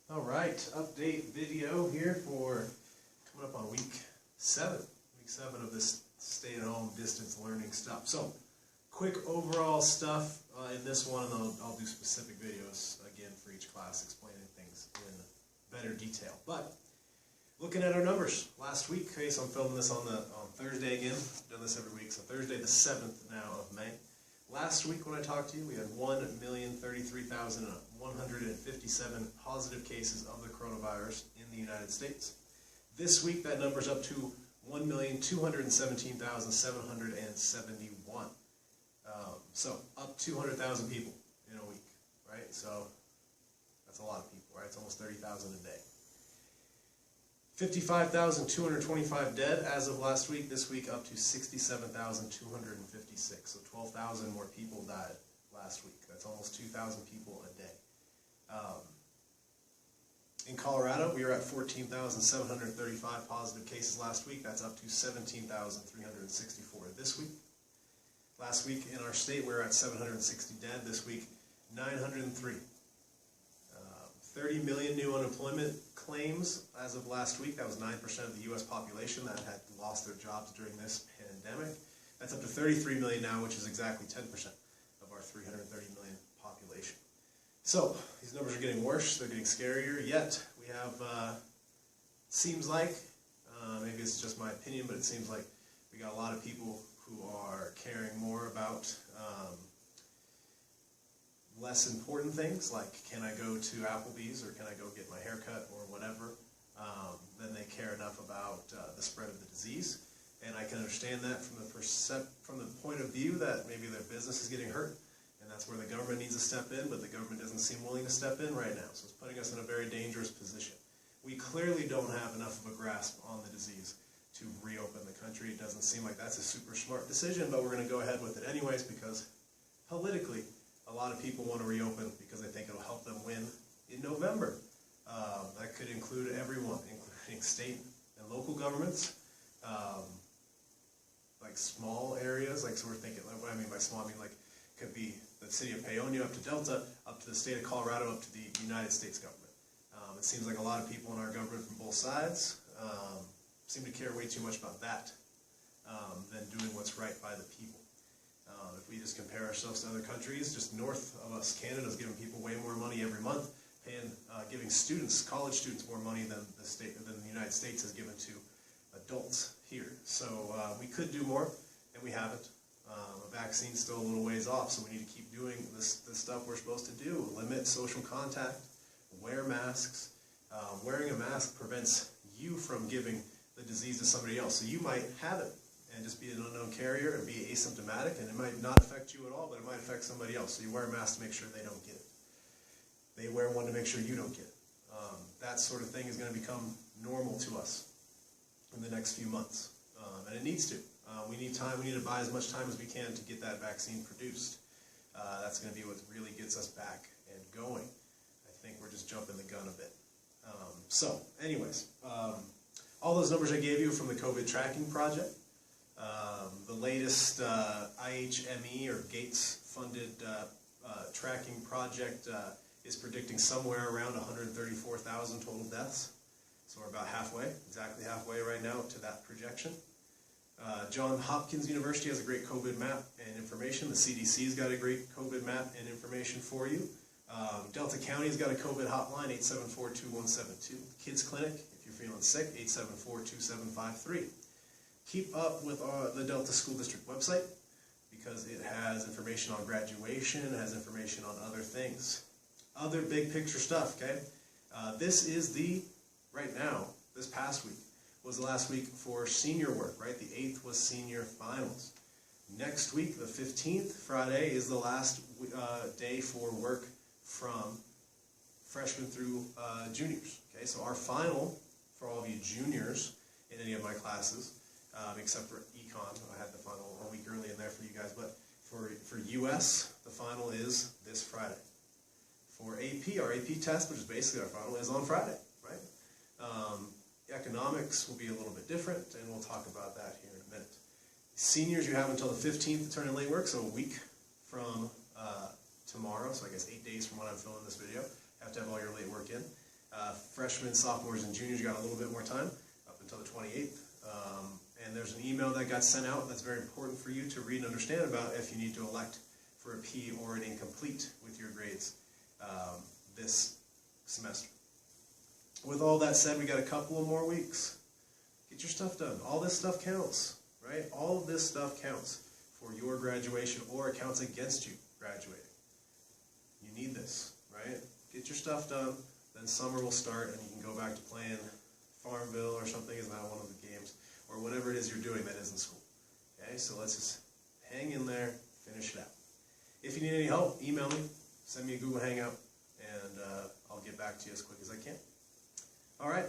All right, update video here for coming up on week 7 of this stay-at-home distance learning stuff. So, quick overall stuff in this one, and I'll do specific videos again for each class explaining things in better detail. But looking at our numbers last week, okay, so I'm filming this on Thursday again. I've done this every week, so Thursday the 7th now of May. Last week when I talked to you, we had 1,033,157 positive cases of the coronavirus in the United States. This week that number's up to 1,217,771. So up 200,000 people in a week, right? So that's a lot of people, right? It's almost 30,000 a day. 55,225 dead as of last week. This week up to 67,256. So 12,000 more people died last week. That's almost 2,000 people a day. In Colorado, we were at 14,735 positive cases last week. That's up to 17,364 this week. Last week in our state, we were at 760 dead. This week, 903. 30 million new unemployment claims as of last week. That was 9% of the U.S. population that had lost their jobs during this pandemic. That's up to 33 million now, which is exactly 10% of our 330 million population. So, these numbers are getting worse, they're getting scarier, yet we have, seems like, maybe it's just my opinion, but it seems like we got a lot of people who are caring more about less important things, like can I go to Applebee's or can I go get my hair cut or whatever, then they care enough about the spread of the disease. And I can understand that from the point of view that maybe their business is getting hurt, and that's where the government needs to step in, but the government doesn't seem willing to step in right now, so it's putting us in a very dangerous position. We clearly don't have enough of a grasp on the disease to reopen the country. It doesn't seem like that's a super smart decision, but we're going to go ahead with it anyways because politically, a lot of people want to reopen because they think it'll help them win in November. That could include everyone, including state and local governments, like small areas. Like, so we're thinking, what I mean by small, I mean like could be the city of Paonia up to Delta, up to the state of Colorado, up to the United States government. It seems like a lot of people in our government from both sides seem to care way too much about that than doing what's right by the people. If we just compare ourselves to other countries, just north of us, Canada's giving people way more money every month, giving students, college students, more money than the United States has given to adults here. So we could do more, and we haven't. A vaccine's still a little ways off, so we need to keep doing the stuff we're supposed to do. Limit social contact, wear masks. Wearing a mask prevents you from giving the disease to somebody else. So you might have it and just be an unknown carrier and be asymptomatic, and it might not affect you at all, but it might affect somebody else. So you wear a mask to make sure they don't get it. They wear one to make sure you don't get it. That sort of thing is going to become normal to us in the next few months, and it needs to. We need time. We need to buy as much time as we can to get that vaccine produced. That's going to be what really gets us back and going. I think we're just jumping the gun a bit. So, anyways, all those numbers I gave you from the COVID tracking project. The latest IHME or Gates-funded tracking project is predicting somewhere around 134,000 total deaths. So we're about halfway, exactly halfway right now to that projection. Johns Hopkins University has a great COVID map and information. The CDC's got a great COVID map and information for you. Delta County's got a COVID hotline, 874-2172. Kids Clinic, if you're feeling sick, 874-2753. Keep up with the Delta School District website because it has information on graduation, it has information on other things. Other big picture stuff, okay? This is right now, this past week, was the last week for senior work, right? The 8th was senior finals. Next week, the 15th, Friday, is the last day for work from freshmen through juniors, okay? So our final, for all of you juniors in any of my classes, except for econ, I had the final a week early in there for you guys, but for US, the final is this Friday. For AP, our AP test, which is basically our final, is on Friday, right? Economics will be a little bit different, and we'll talk about that here in a minute. Seniors, you have until the 15th to turn in late work, so a week from tomorrow, so I guess 8 days from when I'm filming this video. You have to have all your late work in. Freshmen, sophomores, and juniors got a little bit more time, up until the 28th. And there's an email that got sent out that's very important for you to read and understand about if you need to elect for a P or an incomplete with your grades this semester. With all that said, we got a couple of more weeks. Get your stuff done. All this stuff counts, right? All of this stuff counts for your graduation, or it counts against you graduating. You need this, right? Get your stuff done, then summer will start and you can go back to playing Farmville or something, is not one of the games, or whatever it is you're doing that isn't school. Okay, so let's just hang in there, finish it out. If you need any help, email me, send me a Google Hangout, and I'll get back to you as quick as I can. All right.